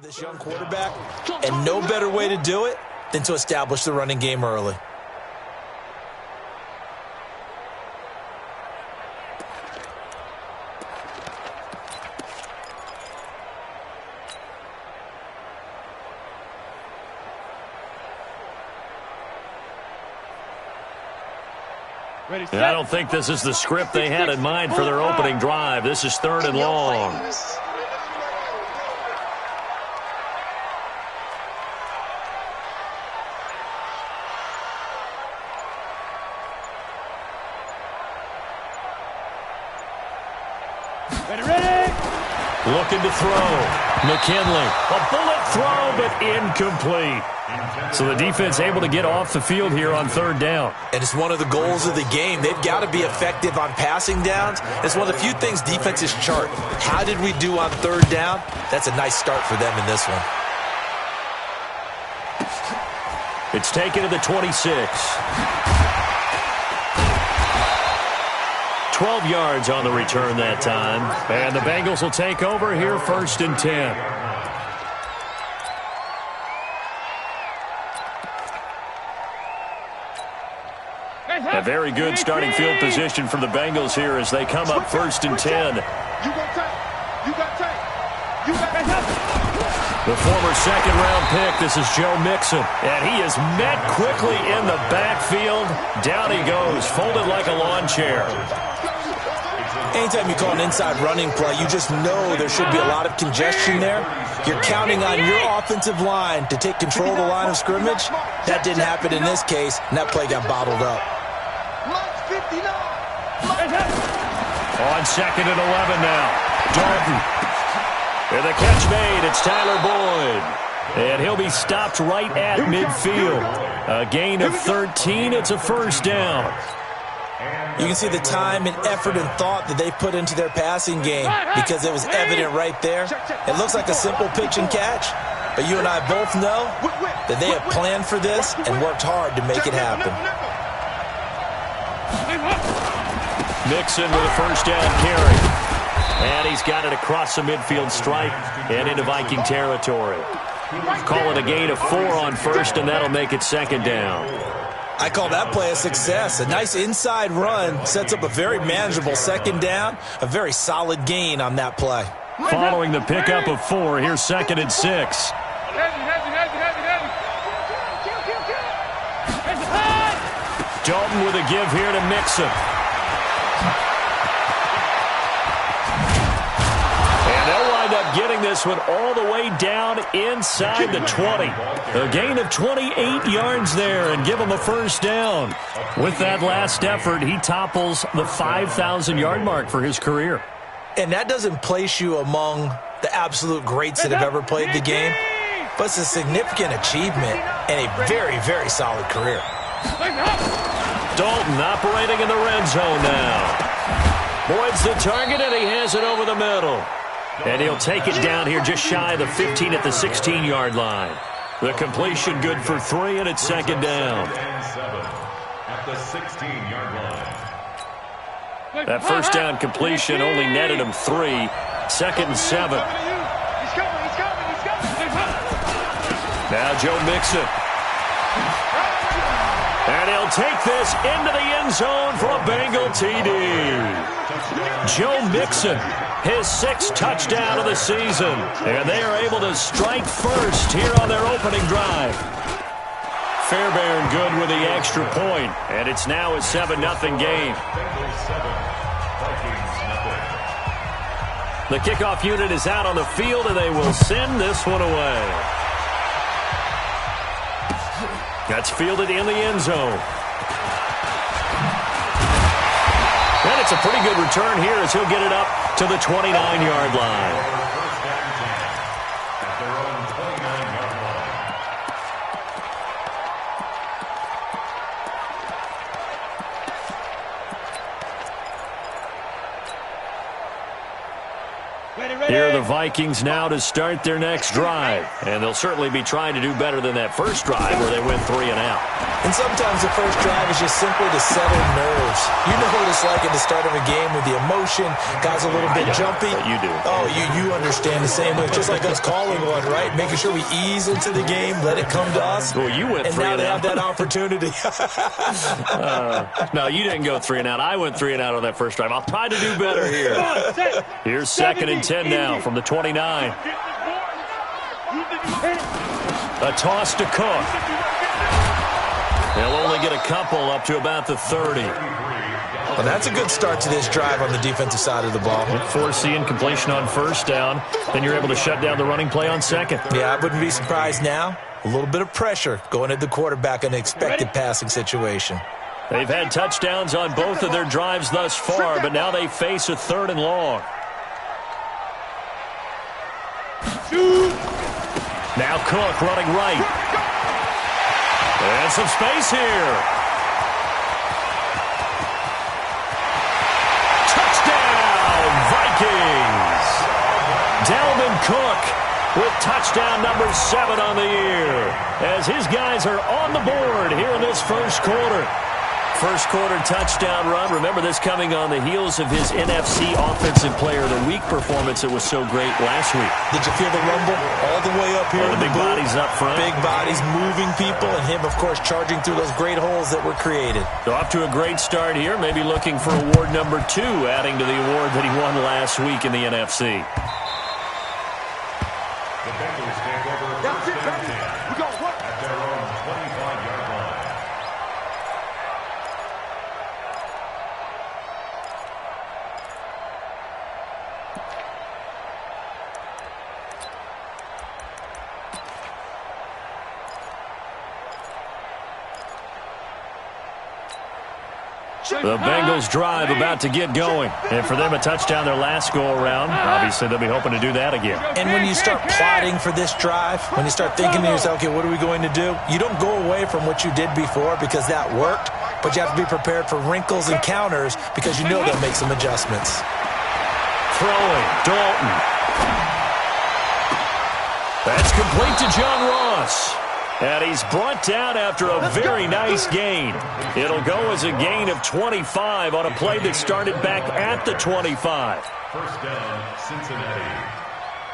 this young quarterback, and no better way to do it than to establish the running game early. I don't think this is the script they had in mind for their opening drive. This is 3rd and long. Ready. Looking to throw. McKinley. A bullet throw, but incomplete. So the defense able to get off the field here on 3rd down. And it's one of the goals of the game. They've got to be effective on passing downs. It's one of the few things defenses chart. How did we do on 3rd down? That's a nice start for them in this one. It's taken to the 26. 12 yards on the return that time. And the Bengals will take over here 1st and 10. A very good starting field position for the Bengals here as they come up 1st and 10. The former 2nd-round pick, this is Joe Mixon. And he is met quickly in the backfield. Down he goes, folded like a lawn chair. Anytime you call an inside running play, you just know there should be a lot of congestion there. You're counting on your offensive line to take control of the line of scrimmage. That didn't happen in this case, and that play got bottled up. On 2nd and 11 now. Dalton. And the catch made. It's Tyler Boyd. And he'll be stopped right at midfield. A gain of 13. It's a 1st down. You can see the time and effort and thought that they put into their passing game because it was evident right there. It looks like a simple pitch and catch, but you and I both know that they have planned for this and worked hard to make it happen. Mixon with a 1st down carry. And he's got it across the midfield stripe and into Viking territory. Call it a gain of 4 on 1st, and that'll make it 2nd down. I call that play a success. A nice inside run sets up a very manageable 2nd down, a very solid gain on that play. Following the pickup of 4, here's 2nd and 6. Dalton with a give here to Mixon. And they'll wind up getting this one all the way down inside the 20. A gain of 28 yards there and give him a 1st down. With that last effort, he topples the 5,000-yard mark for his career. And that doesn't place you among the absolute greats that have ever played the game, but it's a significant achievement and a very, very solid career. Dalton operating in the red zone now. Boyd's the target, and he has it over the middle. And he'll take it down here just shy of the 15 at the 16-yard line. The completion good for 3, and it's 2nd down. At the 16-yard line. That 1st down completion only netted him 3. 2nd and 7. Now Joe Mixon. And he'll take this into the end zone for a Bengal TD. Joe Mixon, his 6th touchdown of the season. And they are able to strike first here on their opening drive. Fairbairn good with the extra point. And it's now a 7-0 game. The kickoff unit is out on the field, and they will send this one away. That's fielded in the end zone. And it's a pretty good return here as he'll get it up to the 29-yard line. Here are the Vikings now to start their next drive. And they'll certainly be trying to do better than that first drive where they went 3 and out. And sometimes the first drive is just simply to settle nerves. You know what it's like at the start of a game with the emotion. Guys a little bit jumpy. You do. Oh, you understand the same way. Just like us calling one, right? Making sure we ease into the game, let it come to us. Well, you went 3 and out. And now they have that opportunity. No, you didn't go 3 and out. I went 3 and out on that first drive. I'll try to do better here. Here's 2nd and 10 now from the 29. A toss to Cook. They'll only get a couple up to about the 30. Well, that's a good start to this drive on the defensive side of the ball. Forcing completion on first down. Then you're able to shut down the running play on second. Yeah, I wouldn't be surprised now. A little bit of pressure going at the quarterback in an expected passing situation. They've had touchdowns on both of their drives thus far, but now they face a 3rd and long. Now Cook running right. And some space here. Touchdown, Vikings! Dalvin Cook with touchdown number 7 on the year, as his guys are on the board here in this first quarter. First quarter touchdown run. Remember, this coming on the heels of his NFC Offensive Player of the Week performance that was so great last week. Did you feel the rumble all the way up here? The big bodies up front. Big bodies moving people, and him, of course, charging through those great holes that were created. So off to a great start here. Maybe looking for award number 2, adding to the award that he won last week in the NFC. The Bengals take over first and 10 at their own 25-yard line. The Bengals drive about to get going. And for them, a touchdown their last go-around. Obviously, they'll be hoping to do that again. And when you start plotting for this drive, when you start thinking to yourself, okay, what are we going to do? You don't go away from what you did before because that worked, but you have to be prepared for wrinkles and counters because you know they'll make some adjustments. Throwing, Dalton. That's complete to John Ross. And he's brought down after a very nice gain. It'll go as a gain of 25 on a play that started back at the 25. First down, Cincinnati.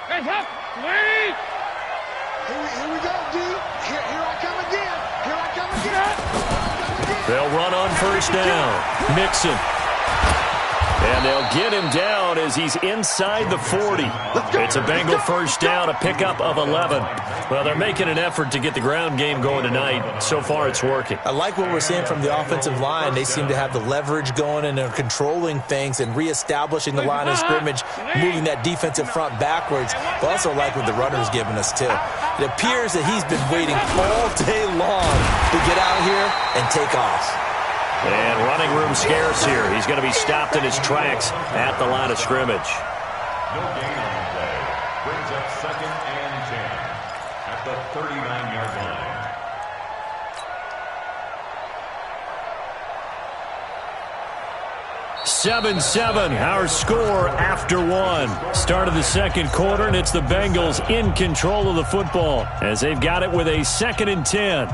Hey, help! Wait! Here we go, D. Here I come again. Here I come again. They'll run on first down. Mixon. And they'll get him down as he's inside the 40. It's a Bengal first down, a pickup of 11. Well, they're making an effort to get the ground game going tonight. So far, it's working. I like what we're seeing from the offensive line. They seem to have the leverage going and they're controlling things and reestablishing the line of scrimmage, moving that defensive front backwards. But also like what the runner's giving us, too. It appears that he's been waiting all day long to get out here and take off. And running room scarce here. He's going to be stopped in his tracks at the line of scrimmage. No gain on the play. Brings up 2nd and 10 at the 39-yard line. Seven, our score after 1. Start of the second quarter, and it's the Bengals in control of the football as they've got it with a 2nd and 10.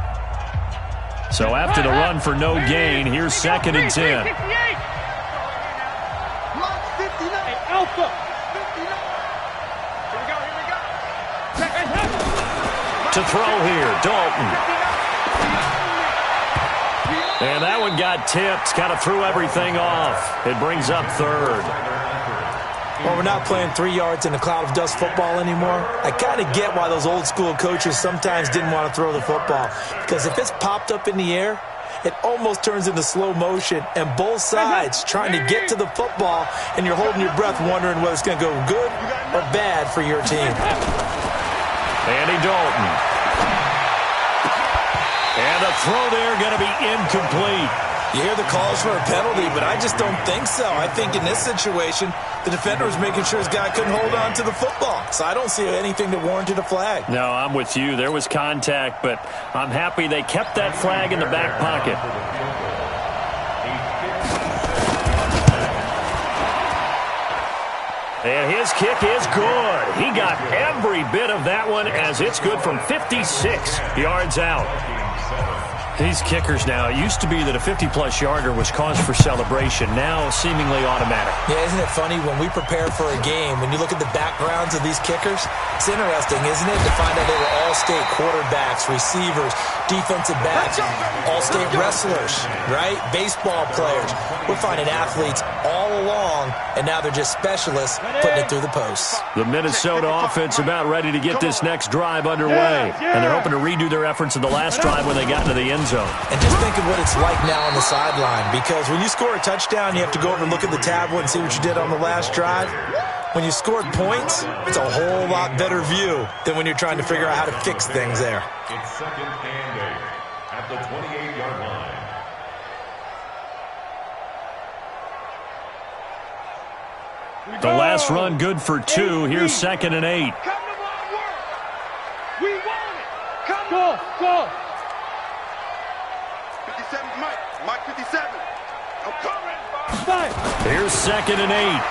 So after the run for no gain, here's 2nd and 10. Alpha! To throw here, Dalton. And that one got tipped, kind of threw everything off. It brings up 3rd. Well, we're not playing 3 yards in a cloud of dust football anymore. I kind of get why those old school coaches sometimes didn't want to throw the football. Because if it's popped up in the air, it almost turns into slow motion. And both sides trying to get to the football, and you're holding your breath wondering whether it's going to go good or bad for your team. Andy Dalton. And the throw there going to be incomplete. You hear the calls for a penalty, but I just don't think so. I think in this situation, the defender was making sure his guy couldn't hold on to the football. So I don't see anything that warranted a flag. No, I'm with you. There was contact, but I'm happy they kept that flag in the back pocket. And his kick is good. He got every bit of that one as it's good from 56 yards out. These kickers now, it used to be that a 50-plus yarder was cause for celebration. Now seemingly automatic. Yeah, isn't it funny when we prepare for a game, when you look at the backgrounds of these kickers, it's interesting, isn't it, to find out they were all-state quarterbacks, receivers, defensive backs, all-state wrestlers, right? Baseball players. We're finding athletes all along, and now they're just specialists putting it through the posts. The Minnesota offense about ready to get this next drive underway. And they're hoping to redo their efforts in the last drive when they got into the end zone. And just think of what it's like now on the sideline, because when you score a touchdown, you have to go over and look at the tablet and see what you did on the last drive. When you scored points, it's a whole lot better view than when you're trying to figure out how to fix things there. It's 2nd and 8 at the 28-yard line. The last run good for 2. Here's 2nd and 8. Come to my work. We want it. Come on. Go. 57, Mike 57. I'm coming. Here's 2nd and 8.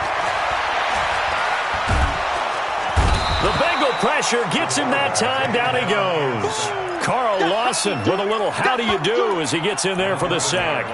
The Bengal pressure gets him that time. Down he goes. Carl Lawson with a little how do you do as he gets in there for the sack.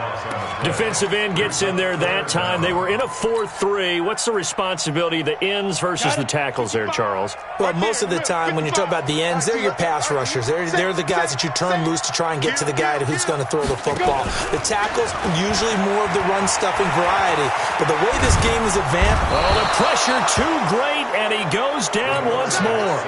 Defensive end gets in there that time. They were in a 4-3. What's the responsibility of the ends versus the tackles there, Charles? Well, most of the time when you talk about the ends, they're your pass rushers. They're the guys that you turn loose to try and get to the guy who's going to throw the football. The tackles, usually more of the run-stuffing variety. But the way this game is advanced... Oh, the pressure too great, and he goes down once more.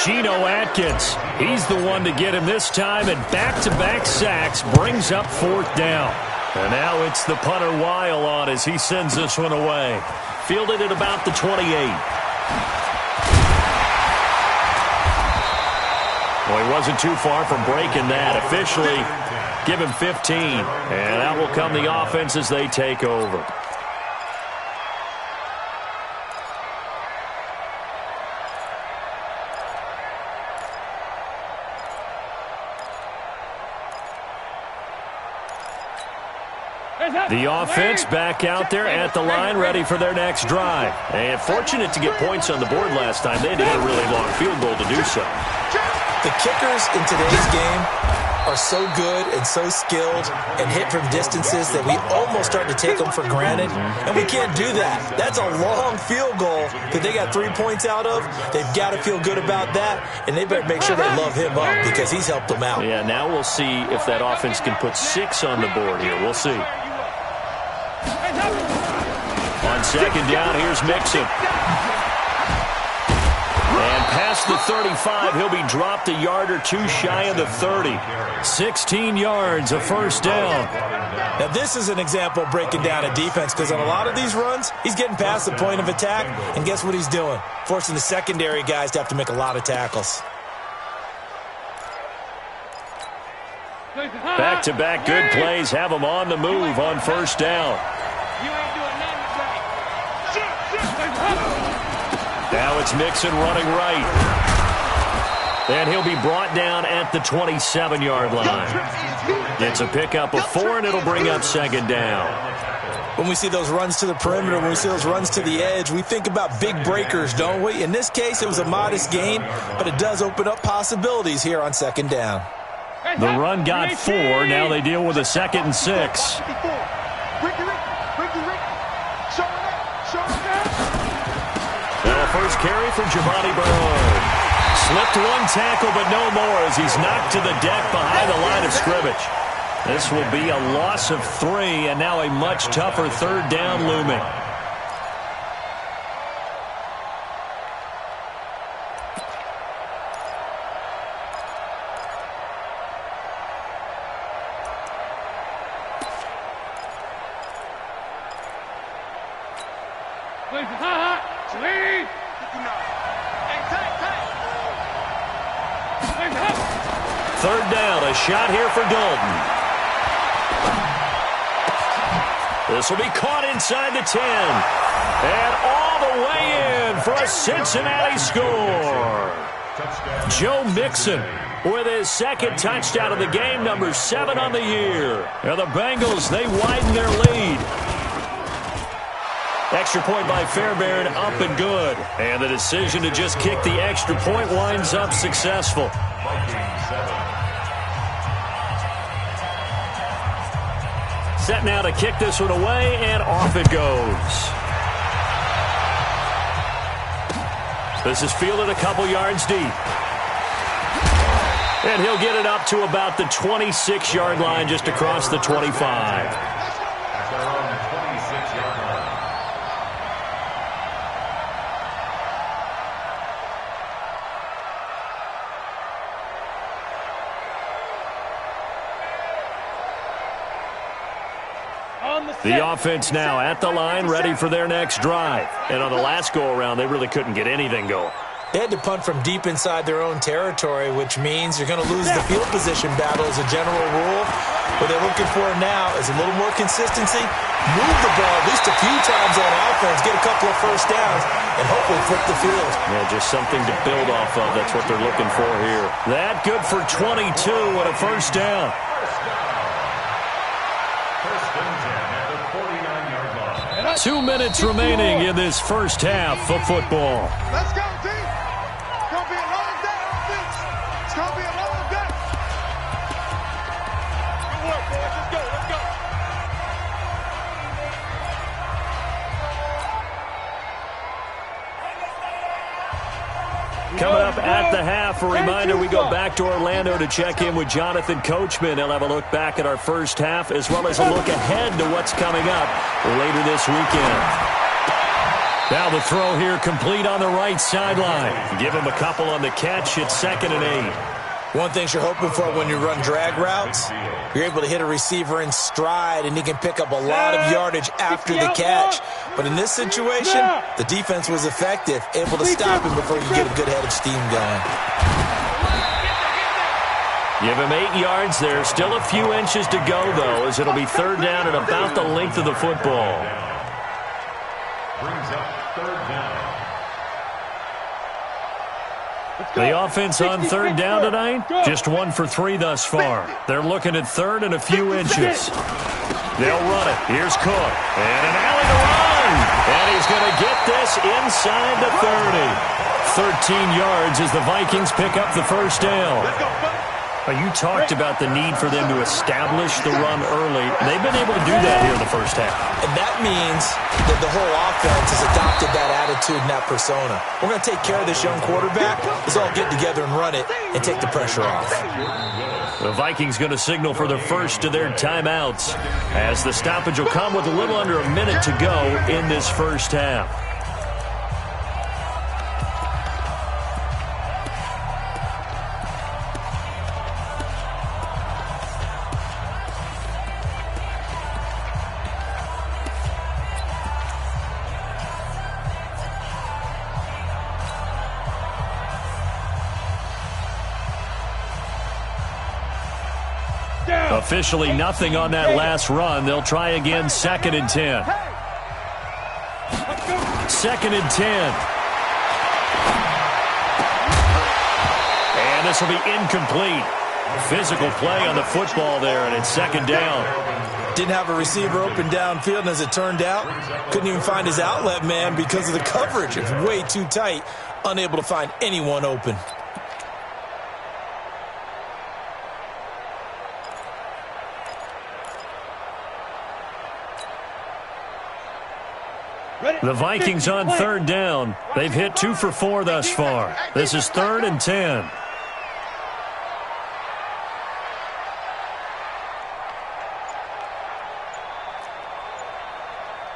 Geno Atkins, he's the one to get him this time, and back-to-back sacks brings up 4th down. And now it's the punter Weil on as he sends this one away. Fielded at about the 28. Well, he wasn't too far from breaking that. Officially, give him 15. And out will come the offense as they take over. The offense back out there at the line, ready for their next drive. And fortunate to get points on the board last time. They had to hit a really long field goal to do so. The kickers in today's game are so good and so skilled and hit from distances that we almost start to take them for granted. And we can't do that. That's a long field goal that they got 3 points out of. They've got to feel good about that, and they better make sure they love him up because he's helped them out. Yeah, now we'll see if that offense can put 6 on the board here. We'll see. On 2nd down, here's Mixon. And past the 35, he'll be dropped a yard or 2 shy of the 30. 16 yards, a 1st down. Now, this is an example of breaking down a defense because on a lot of these runs, he's getting past the point of attack, and guess what he's doing? Forcing the secondary guys to have to make a lot of tackles. Back-to-back good plays have them on the move on 1st down. Now it's Mixon running right. And he'll be brought down at the 27-yard line. It's a pickup of 4, and it'll bring up 2nd down. When we see those runs to the perimeter, when we see those runs to the edge, we think about big breakers, don't we? In this case, it was a modest gain, but it does open up possibilities here on 2nd down. The run got 4. Now they deal with a 2nd and 6. First carry for Giovanni Bernard. Slipped 1 tackle, but no more as he's knocked to the deck behind the line of scrimmage. This will be a loss of 3, and now a much tougher 3rd down looming. Third down, a shot here for Dalton. This will be caught inside the 10. And all the way in for a Cincinnati score. Joe Mixon with his 2nd touchdown of the game, number 7 on the year. And the Bengals, they widen their lead. Extra point by Fairbairn, up and good. And the decision to just kick the extra point winds up successful. Set now to kick this one away, and off it goes. This is fielded a couple yards deep. And he'll get it up to about the 26-yard line, just across the 25. The offense now at the line, ready for their next drive. And on the last go-around, they really couldn't get anything going. They had to punt from deep inside their own territory, which means you're going to lose the field position battle as a general rule. What they're looking for now is a little more consistency, move the ball at least a few times on offense, get a couple of first downs, and hopefully flip the field. Yeah, just something to build off of. That's what they're looking for here. That good for 22 and a first down. 2 minutes remaining in this first half of football. Let's go, team. It's going to be a long day, offense. It's going to be a long day. Good work, boys. Let's go. Let's go. Coming up at the half, a reminder, we go back to Orlando to check in with Jonathan Coachman. He'll have a look back at our first half as well as a look ahead to what's coming up later this weekend. Now the throw here complete on the right sideline. Give him a couple on the catch. It's 2nd and 8. One thing you're hoping for when you run drag routes, you're able to hit a receiver in stride, and he can pick up a lot of yardage after the catch. But in this situation, the defense was effective, able to stop him before you get a good head of steam going. Give him 8 yards there. Still a few inches to go, though, as it'll be 3rd down and about the length of the football. Brings up 3rd down. The offense on 3rd down tonight, just 1 for 3 thus far. They're looking at 3rd and a few inches. They'll run it. Here's Cook. And an alley to run. And he's going to get this inside the 30. 13 yards as the Vikings pick up the first down. You talked about the need for them to establish the run early. They've been able to do that here in the first half. And that means that the whole offense has adopted that attitude and that persona. We're going to take care of this young quarterback. Let's all get together and run it and take the pressure off. The Vikings going to signal for the first of their timeouts as the stoppage will come with a little under a minute to go in this first half. Officially nothing on that last run. They'll try again, 2nd and 10. 2nd and 10. And this will be incomplete. Physical play on the football there, and it's 2nd down. Didn't have a receiver open downfield, and as it turned out, couldn't even find his outlet man because of the coverage. It was way too tight, unable to find anyone open. The Vikings on 3rd down. They've hit 2 for 4 thus far. This is 3rd and 10.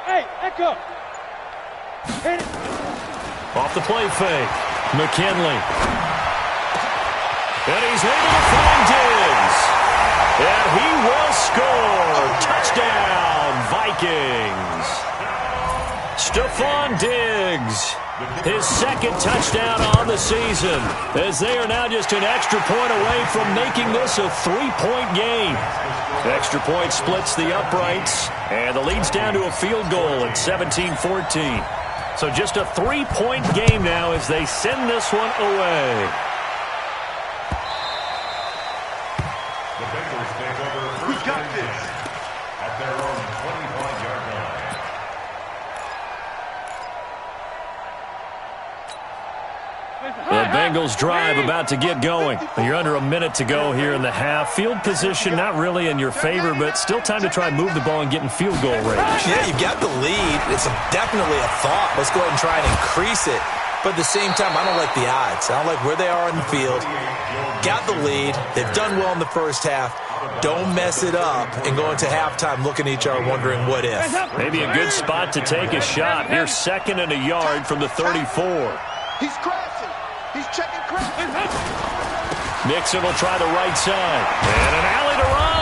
Hey, Echo. Hit it. Off the play fake. McKinley. And he's able to find Diggs. And he will score. Touchdown, Vikings. Stephon Diggs, his 2nd touchdown on the season, as they are now just an extra point away from making this a 3-point game. Extra point splits the uprights, and the lead's down to a field goal at 17-14. So just a 3-point game now as they send this one away. The Bengals take over first and 10 at their own 25-yard line. The Bengals drive about to get going. You're under a minute to go here in the half. Field position not really in your favor, but still time to try and move the ball and get in field goal range. Yeah, you've got the lead. It's definitely a thought. Let's go ahead and try and increase it. But at the same time, I don't like the odds. I don't like where they are in the field. Got the lead. They've done well in the first half. Don't mess it up and go into halftime looking at each other wondering what if. Maybe a good spot to take a shot. Here's 2nd and a yard from the 34. He's crashing. He's checking crashing. Nixon will try the right side. And an alley to run.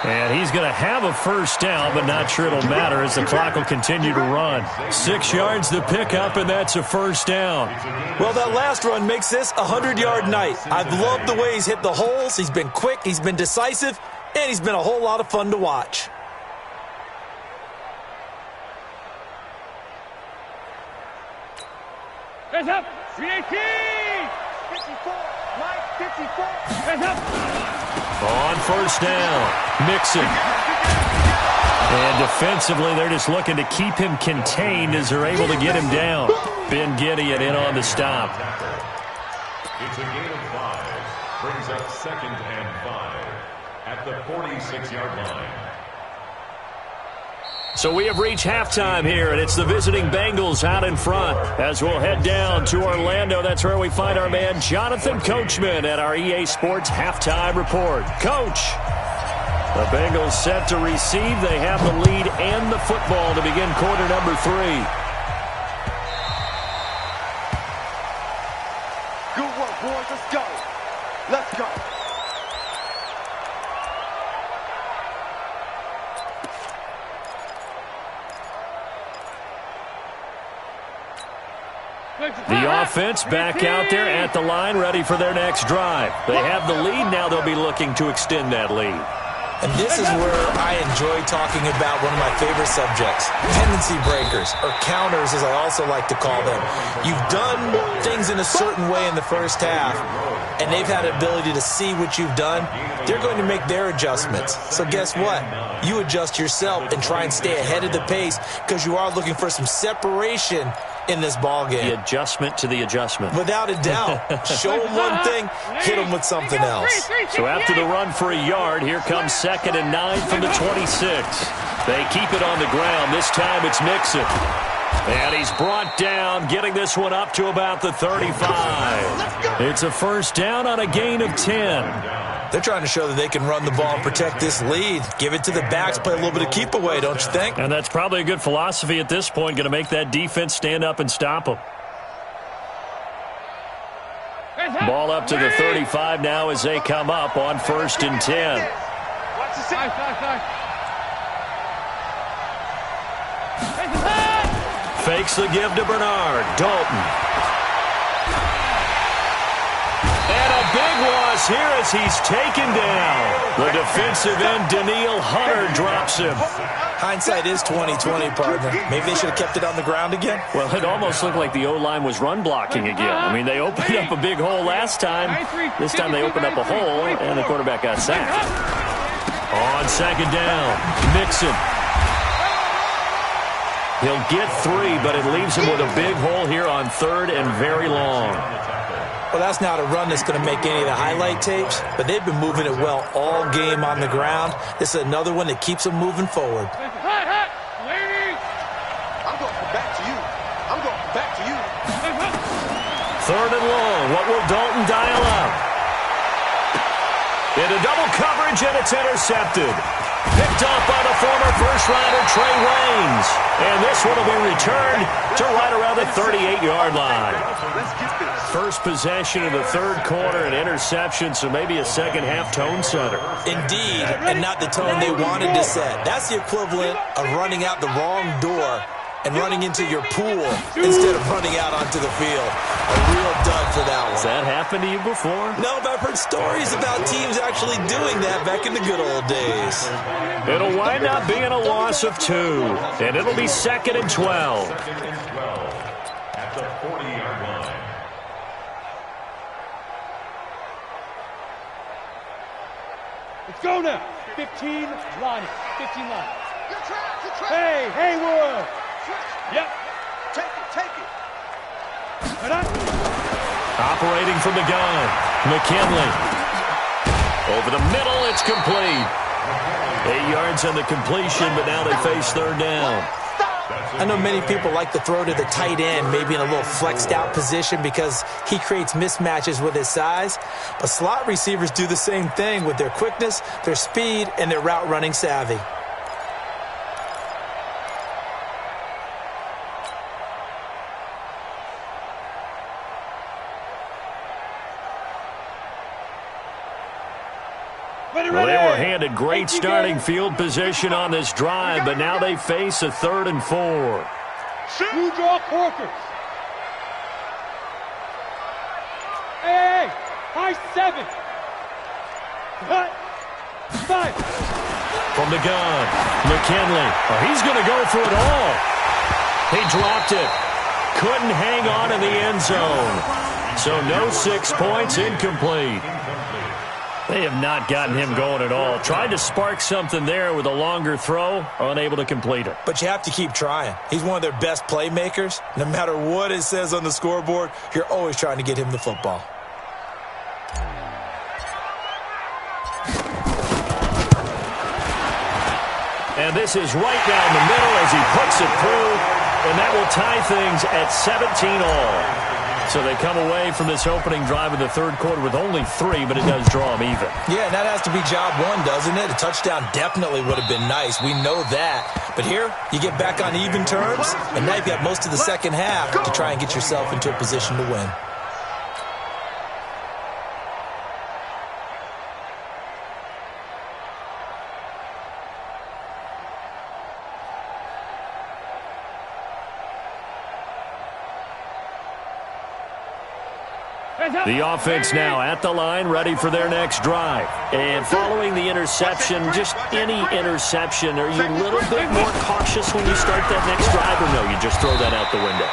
And he's going to have a first down, but not sure it'll matter as the clock will continue to run. 6 yards the pickup, and that's a first down. Well, that last run makes this a 100-yard night. I've loved the way he's hit the holes. He's been quick, he's been decisive, and he's been a whole lot of fun to watch. Hands up! 318! 54! Mike, 54! Hands up! On first down, Nixon. And defensively, they're just looking to keep him contained as they're able to get him down. Ben Gideon in on the stop. It's a gain of 5. Brings up 2nd and 5 at the 46-yard line. So we have reached halftime here, and it's the visiting Bengals out in front. As we'll head down to Orlando, that's where we find our man Jonathan Coachman at our EA Sports Halftime Report. Coach, the Bengals set to receive. They have the lead and the football to begin quarter number 3. Good work, boys. Let's go. Let's go. The offense back out there at the line, ready for their next drive. They have the lead. Now they'll be looking to extend that lead. And this is where I enjoy talking about one of my favorite subjects, tendency breakers, or counters as I also like to call them. You've done things in a certain way in the first half, and they've had an ability to see what you've done. They're going to make their adjustments. So guess what? You adjust yourself and try and stay ahead of the pace because you are looking for some separation in this ball game. The adjustment to the adjustment. Without a doubt. Show them one thing, hit them with something else. So after the run for a yard, here comes 2nd and 9 from the 26. They keep it on the ground. This time it's Nixon. And he's brought down, getting this one up to about the 35. It's a first down on a gain of 10. They're trying to show that they can run the ball and protect this lead. Give it to the backs, play a little bit of keep away, don't you think? And that's probably a good philosophy at this point, going to make that defense stand up and stop them. Ball up to the 35 now as they come up on 1st and 10. Watch the side. Fakes the give to Bernard. Dalton. And a big loss here as he's taken down. The defensive end, Daniil Hunter, drops him. Hindsight is 20/20, partner. Maybe they should have kept it on the ground again. Well, it almost looked like the O-line was run blocking again. I mean, they opened up a big hole last time. This time they opened up a hole, and the quarterback got sacked. On 2nd down, Nixon. He'll get 3, but it leaves him with a big hole here on 3rd and very long. Well, that's not a run that's going to make any of the highlight tapes, but they've been moving it well all game on the ground. This is another one that keeps them moving forward. Ladies! I'm going back to you. I'm going back to you. 3rd and long. What will Dalton dial up? Into double coverage, and it's intercepted. Picked off by the former first-rounder Trey Waynes. And this one will be returned to right around the 38-yard line. First possession of the 3rd quarter, an interception, so maybe a second-half tone setter. Indeed, and not the tone they wanted to set. That's the equivalent of running out the wrong door and running into your pool instead of running out onto the field. A real dud for that one. Has that happened to you before? No, but I've heard stories about teams actually doing that back in the good old days. It'll wind up being a loss of 2, and it'll be 2nd and 12. At the 40-yard line. Let's go now. 15 line. 15 line. Good try. Good try. Hey, Haywood. Yep. Take it. Right on. Operating from the gun, McKinley. Over the middle, it's complete. 8 yards on the completion, but now they face third down. I know many people like to throw to the tight end, maybe in a little flexed out position because he creates mismatches with his size. But slot receivers do the same thing with their quickness, their speed, and their route running savvy. Well, they were handed great starting field position on this drive, but now they face a 3rd and 4. You draw quarters. Hey, high 7. Cut. 5. From the gun, McKinley. Oh, he's going to go for it all. He dropped it. Couldn't hang on in the end zone. So no 6 points, incomplete. They have not gotten him going at all. Tried to spark something there with a longer throw, unable to complete it. But you have to keep trying. He's one of their best playmakers. No matter what it says on the scoreboard, you're always trying to get him the football. And this is right down the middle as he puts it through, and that will tie things at 17-all. So they come away from this opening drive in the third quarter with only 3, but it does draw them even. Yeah, and that has to be job one, doesn't it? A touchdown definitely would have been nice. We know that. But here, you get back on even terms, and now you've got most of the second half to try and get yourself into a position to win. The offense now at the line, ready for their next drive. And following the interception, just any interception, are you a little bit more cautious when you start that next drive, or no, you just throw that out the window?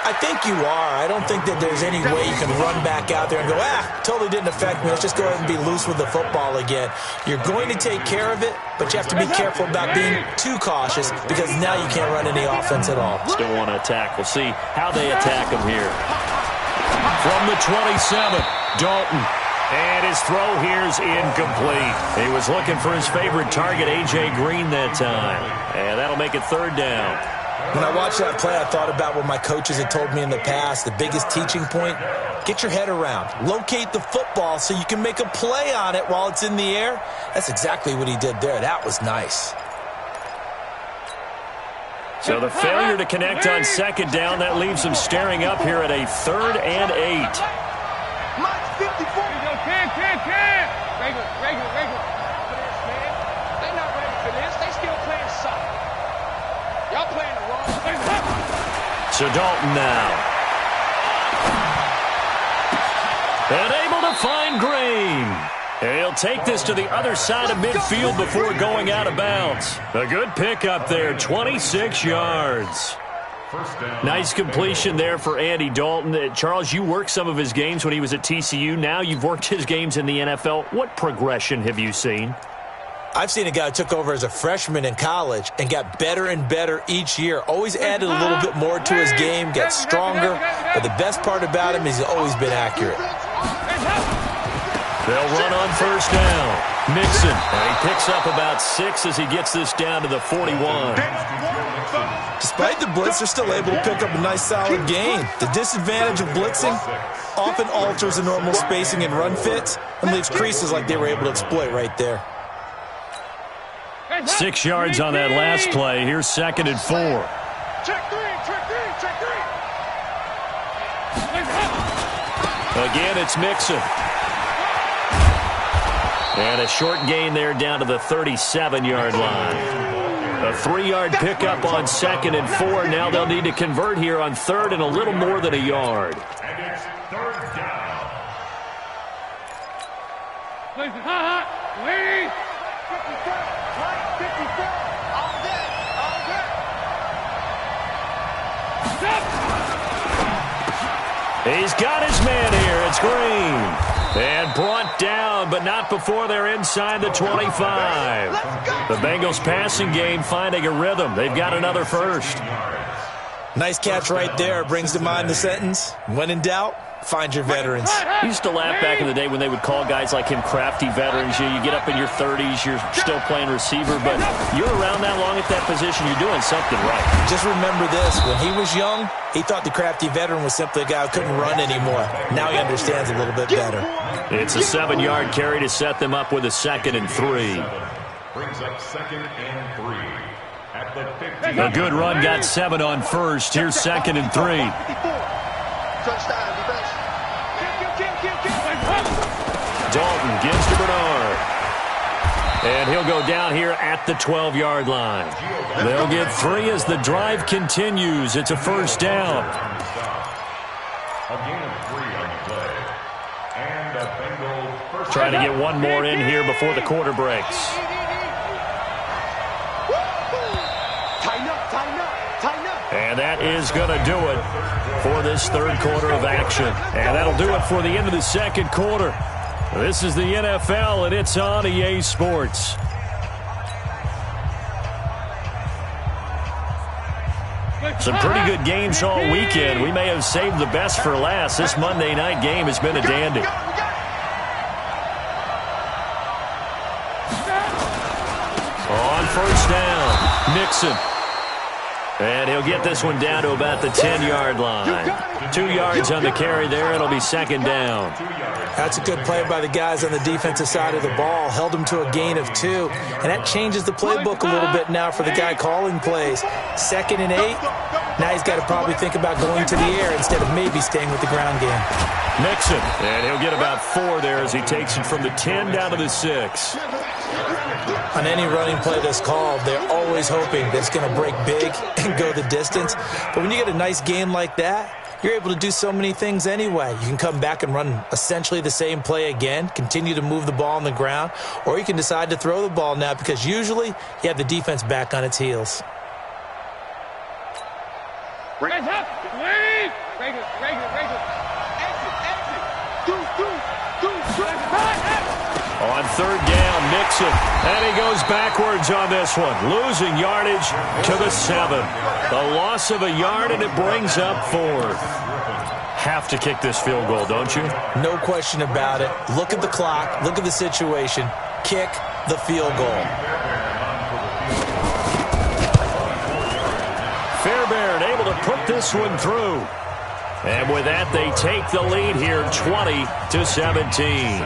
I think you are. I don't think that there's any way you can run back out there and go, totally didn't affect me. Let's just go ahead and be loose with the football again. You're going to take care of it, but you have to be careful about being too cautious because now you can't run any offense at all. Still want to attack. We'll see how they attack him here. From the 27, Dalton. And his throw here's incomplete. He was looking for his favorite target, A.J. Green, that time. And that'll make it third down. When I watched that play, I thought about what my coaches had told me in the past. The biggest teaching point, get your head around. Locate the football so you can make a play on it while it's in the air. That's exactly what he did there. That was nice. So the failure to connect on second down, that leaves him staring up here at a 3rd and 8. Mike 54. Can. Regular. They're not ready for this. They still playing soft. Y'all playing the wrong thing. So Dalton now. And able to find Green. And he'll take this to the other side of midfield before going out of bounds. A good pickup there, 26 yards. Nice completion there for Andy Dalton. Charles, you worked some of his games when he was at TCU. Now you've worked his games in the NFL. What progression have you seen? I've seen a guy who took over as a freshman in college and got better and better each year. Always added a little bit more to his game, got stronger. But the best part about him is he's always been accurate. They'll run on first down. Mixon, and he picks up about 6 as he gets this down to the 41. Despite the blitz, they're still able to pick up a nice, solid gain. The disadvantage of blitzing often alters the normal spacing and run fits and leaves creases like they were able to exploit right there. 6 yards on that last play. Here's 2nd and 4. Check three. Again, it's Mixon. And a short gain there down to the 37-yard line. A 3-yard pickup on 2nd and 4. Now they'll need to convert here on 3rd and a little more than a yard. And it's 3rd down. Lead. 54. All day. He's got his man here. It's Green. And brought down, but not before they're inside the 25. The Bengals passing game finding a rhythm. They've got another first. Nice catch right there. Brings to mind the sentence, when in doubt, find your veterans. I used to laugh back in the day when they would call guys like him crafty veterans. You get up in your 30s, you're still playing receiver, but you're around that long at that position, you're doing something right. Just remember this. When he was young, he thought the crafty veteran was simply a guy who couldn't run anymore. Now he understands a little bit better. It's a 7-yard carry to set them up with a 2nd and 3. Brings up 2nd and 3 at the 50. A good run got 7 on first. Here's 2nd and 3. Dalton gives to Bernard. And he'll go down here at the 12-yard line. They'll get 3 as the drive continues. It's a first down. A gain of 3 on the play. And a Bengals first. Trying to get one more in here before the quarter breaks. And that is going to do it for this third quarter of action. And that'll do it for the end of the second quarter. This is the NFL, and it's on EA Sports. Some pretty good games all weekend. We may have saved the best for last. This Monday night game has been a dandy. On first down, Mixon. And he'll get this one down to about the 10-yard line. 2 yards on the carry there. It'll be second down. That's a good play by the guys on the defensive side of the ball. Held them to a gain of 2. And that changes the playbook a little bit now for the guy calling plays. 2nd and 8. Now he's got to probably think about going to the air instead of maybe staying with the ground game. Mixon. And he'll get about 4 there as he takes it from the 10 down to the 6. On any running play that's called, they're always hoping that it's going to break big and go the distance. But when you get a nice game like that, you're able to do so many things anyway. You can come back and run essentially the same play again, continue to move the ball on the ground, or you can decide to throw the ball now because usually you have the defense back on its heels. On third down, Mixon. And he goes backwards on this one. Losing yardage to the 7. A loss of a yard, and it brings up 4th. Have to kick this field goal, don't you? No question about it. Look at the clock. Look at the situation. Kick the field goal. Fairbairn able to put this one through. And with that, they take the lead here, 20-17.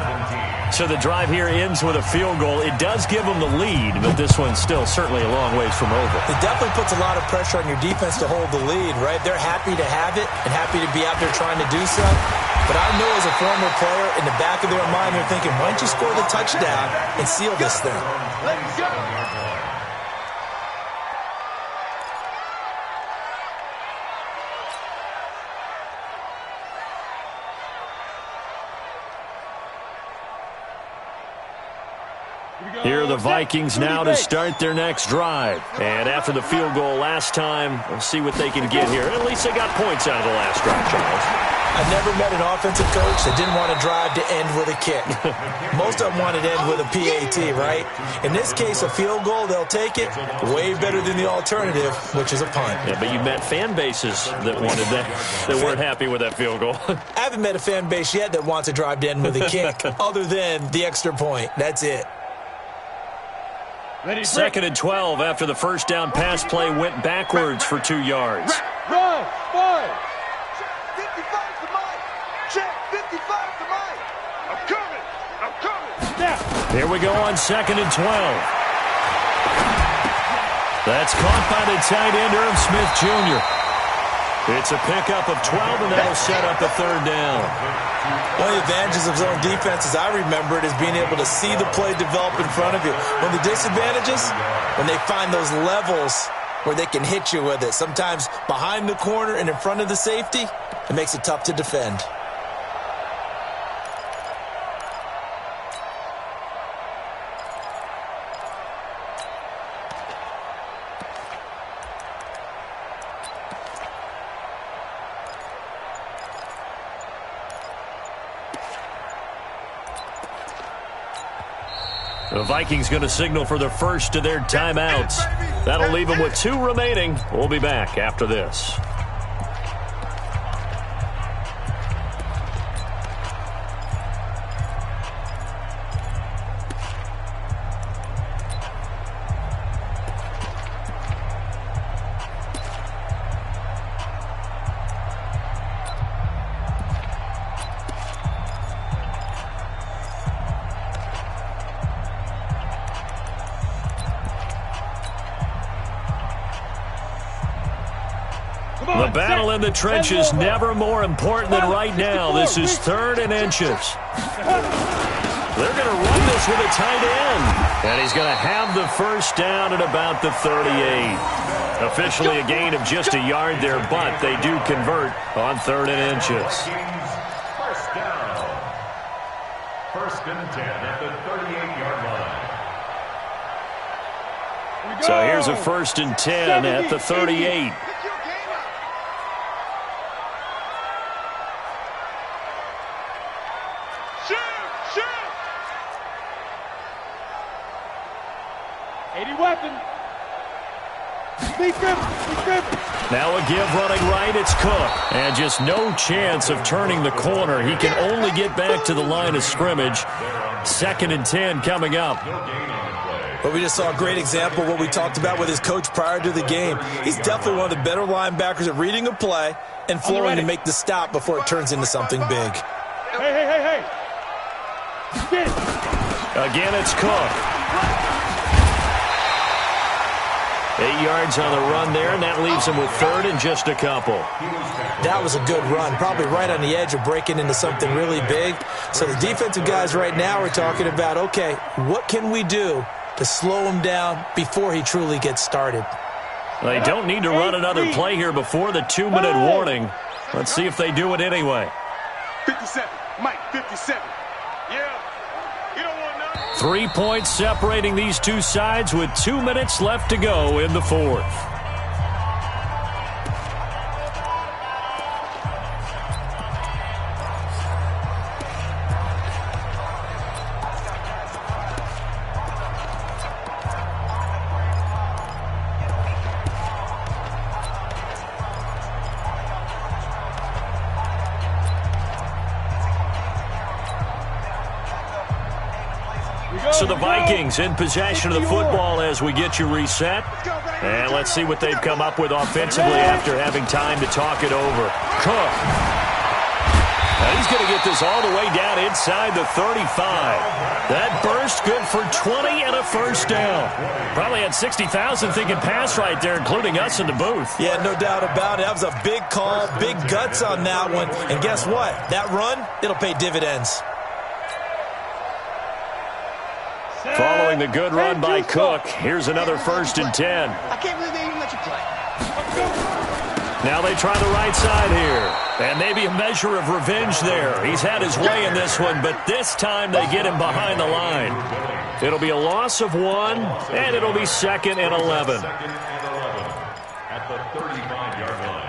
So the drive here ends with a field goal. It does give them the lead, but this one's still certainly a long ways from over. It definitely puts a lot of pressure on your defense to hold the lead, right? They're happy to have it and happy to be out there trying to do so. But I know as a former player, in the back of their mind, they're thinking, why don't you score the touchdown and seal this thing? Let's go. Here are the Vikings now to start their next drive. And after the field goal last time, we'll see what they can get here. At least they got points out of the last drive, Charles. I've never met an offensive coach that didn't want to drive to end with a kick. Most of them want it to end with a PAT, right? In this case, a field goal, they'll take it. Way better than the alternative, which is a punt. Yeah, but you met fan bases that wanted that, that weren't happy with that field goal. I haven't met a fan base yet that wants to drive to end with a kick, other than the extra point. That's it. 2nd and 12 after the first down pass play went backwards for 2 yards. Run, five. Check 55 to Mike. Check 55 to Mike. I'm coming. Snap. Here we go on 2nd and 12. That's caught by the tight end, Irv Smith Jr. It's a pickup of 12, and that'll set up a third down. One of the advantages of zone defense, as I remember it, is being able to see the play develop in front of you. One of the disadvantages, when they find those levels where they can hit you with it. Sometimes behind the corner and in front of the safety, it makes it tough to defend. The Vikings going to signal for the first of their timeouts. That'll leave them with 2 remaining. We'll be back after this. The battle in the trenches never more important than right now. This is 3rd and inches. They're going to run this with a tight end. And he's going to have the first down at about the 38. Officially a gain of just a yard there, but they do convert on 3rd and inches. First down. 1st and 10 at the 38-yard line. So here's a 1st and 10 at the 38. Now a give running right, it's Cook. And just no chance of turning the corner. He can only get back to the line of scrimmage. 2nd and 10 coming up. But we just saw a great example of what we talked about with his coach prior to the game. He's definitely one of the better linebackers at reading a play and flowing to make the stop before it turns into something big. Hey. Again, it's Cook. 8 yards on the run there, and that leaves him with 3rd and just a couple. That was a good run, probably right on the edge of breaking into something really big. So the defensive guys right now are talking about, okay, what can we do to slow him down before he truly gets started? They don't need to run another play here before the 2-minute warning. Let's see if they do it anyway. 57, Mike, 57. Yeah, you don't want none. 3 points separating these two sides with 2 minutes left to go in the 4th. So the Vikings in possession of the football as we get you reset. And let's see what they've come up with offensively after having time to talk it over. Cook. Now he's going to get this all the way down inside the 35. That burst good for 20 and a first down. Probably had 60,000 thinking pass right there, including us in the booth. Yeah, no doubt about it. That was a big call, big guts on that one. And guess what? That run, it'll pay dividends. Following the good run by Cook, here's another 1st and 10. I can't believe they even let you play. Now they try the right side here. And maybe a measure of revenge there. He's had his way in this one, but this time they get him behind the line. It'll be a loss of 1, and it'll be 2nd and 11. At the 35-yard line.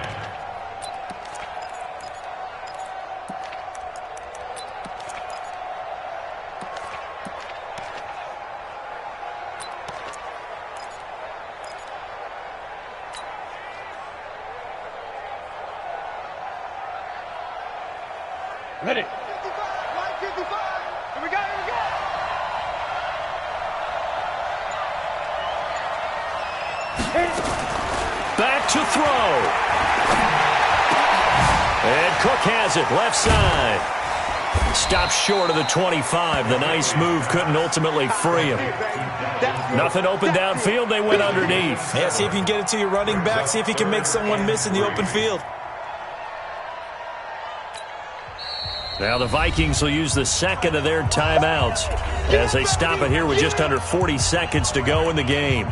Ready. 55, Mike, 55. Here we go. Back to throw. And Cook has it, left side. Stops short of the 25. The nice move couldn't ultimately free him. Nothing open downfield. They went underneath. Yeah, see if you can get it to your running back. See if you can make someone miss in the open field. Now the Vikings will use the 2nd of their timeouts as they stop it here with just under 40 seconds to go in the game.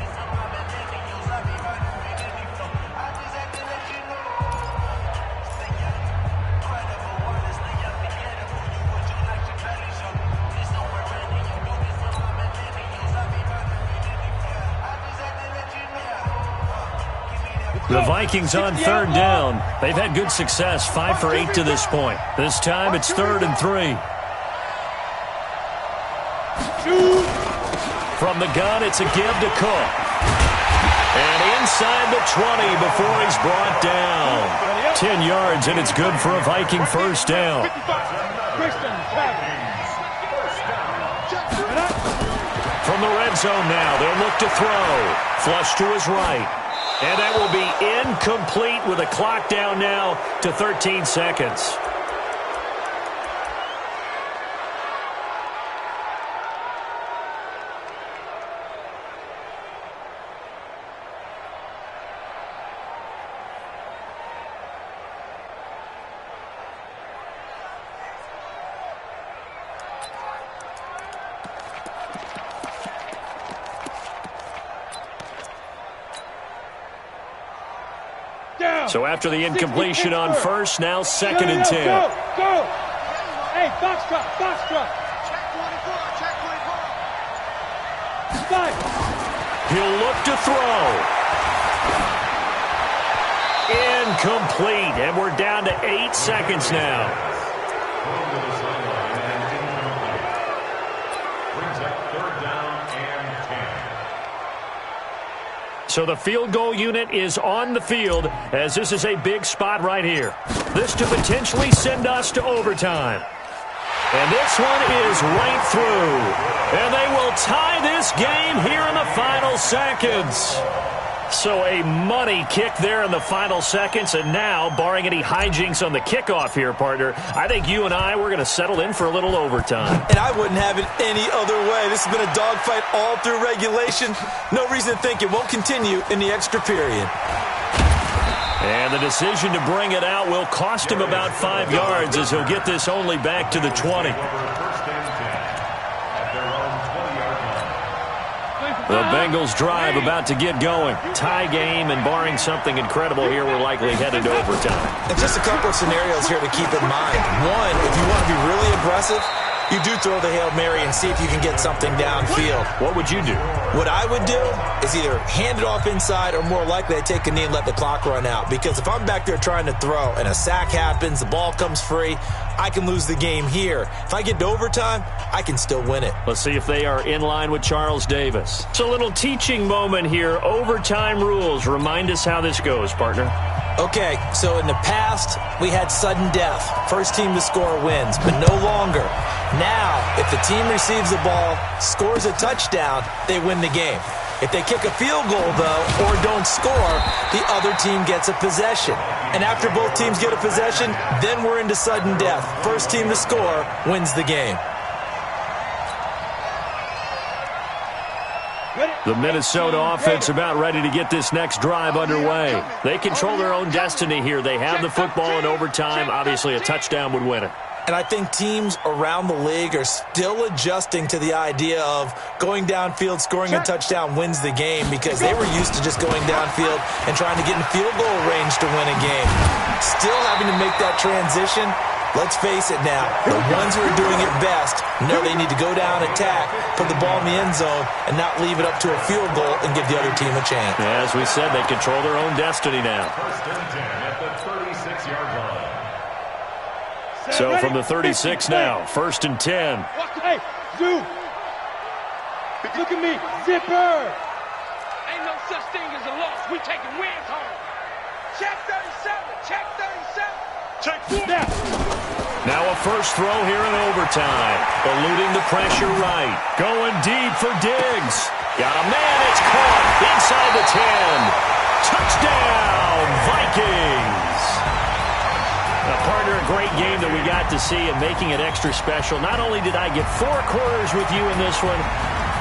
The Vikings on 3rd down. They've had good success, 5 for 8 to this point. This time it's 3rd and 3. From the gun, it's a give to Cook. And inside the 20 before he's brought down. 10 yards, and it's good for a Viking first down. From the red zone now, they'll look to throw. Flush to his right. And that will be incomplete with a clock down now to 13 seconds. So after the incompletion on first, now 2nd and 10. Go. Hey, box drop. Check 24. He'll look to throw. Incomplete, and we're down to 8 seconds now. So the field goal unit is on the field, as this is a big spot right here. This to potentially send us to overtime. And this one is right through. And they will tie this game here in the final seconds. So a money kick there in the final seconds. And now, barring any hijinks on the kickoff here, partner, I think you and we're going to settle in for a little overtime. And I wouldn't have it any other way. This has been a dogfight all through regulation. No reason to think it won't continue in the extra period. And the decision to bring it out will cost him about 5 yards, as he'll get this only back to the 20. The Bengals drive about to get going. Tie game, and barring something incredible here, we're likely headed to overtime. And just a couple of scenarios here to keep in mind. One, if you want to be really aggressive, you do throw the Hail Mary and see if you can get something downfield. What would you do? What I would do is either hand it off inside, or more likely I take a knee and let the clock run out. Because if I'm back there trying to throw and a sack happens, the ball comes free, I can lose the game here. If I get to overtime, I can still win it. Let's see if they are in line with Charles Davis. It's a little teaching moment here. Overtime rules. Remind us how this goes, partner. Okay, so in the past, we had sudden death. First team to score wins, but no longer. Now, if the team receives the ball, scores a touchdown, they win the game. If they kick a field goal, though, or don't score, the other team gets a possession. And after both teams get a possession, then we're into sudden death. First team to score wins the game. The Minnesota offense about ready to get this next drive underway. They control their own destiny here. They have the football in overtime. Obviously, a touchdown would win it. And I think teams around the league are still adjusting to the idea of going downfield, scoring a touchdown wins the game, because they were used to just going downfield and trying to get in field goal range to win a game. Still having to make that transition. Let's face it now, the ones who are doing it best know they need to go down, attack, put the ball in the end zone, and not leave it up to a field goal and give the other team a chance. As we said, they control their own destiny now. First and 10 at the 36-yard line. So from the 36 now, 1st and 10. Hey, Zoo! Look at me, zipper! Ain't no such thing as a loss. We taking wins home. Check 37. Check 37. Check 4. Now a first throw here in overtime. Eluding the pressure right. Going deep for Diggs. Got a man. It's caught inside the 10. Touchdown, Vikings. Now, partner, a great game that we got to see, and making it extra special. Not only did I get 4 quarters with you in this one,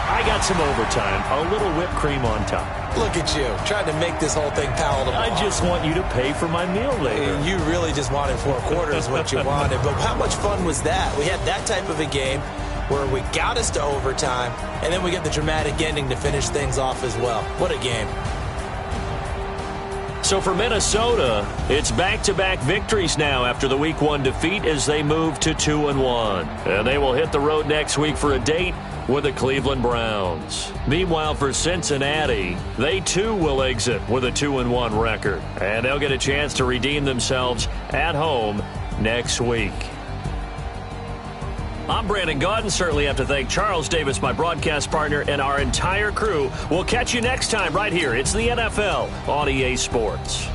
I got some overtime. A little whipped cream on top. Look at you, trying to make this whole thing palatable. I just want you to pay for my meal later. You really just wanted 4 quarters what you wanted. But how much fun was that? We had that type of a game where we got us to overtime, and then we get the dramatic ending to finish things off as well. What a game. So for Minnesota, it's back-to-back victories now after the Week 1 defeat as they move to 2-1. And they will hit the road next week for a date with the Cleveland Browns. Meanwhile, for Cincinnati, they too will exit with a 2-1 record. And they'll get a chance to redeem themselves at home next week. I'm Brandon Gaudin. Certainly have to thank Charles Davis, my broadcast partner, and our entire crew. We'll catch you next time right here. It's the NFL on EA Sports.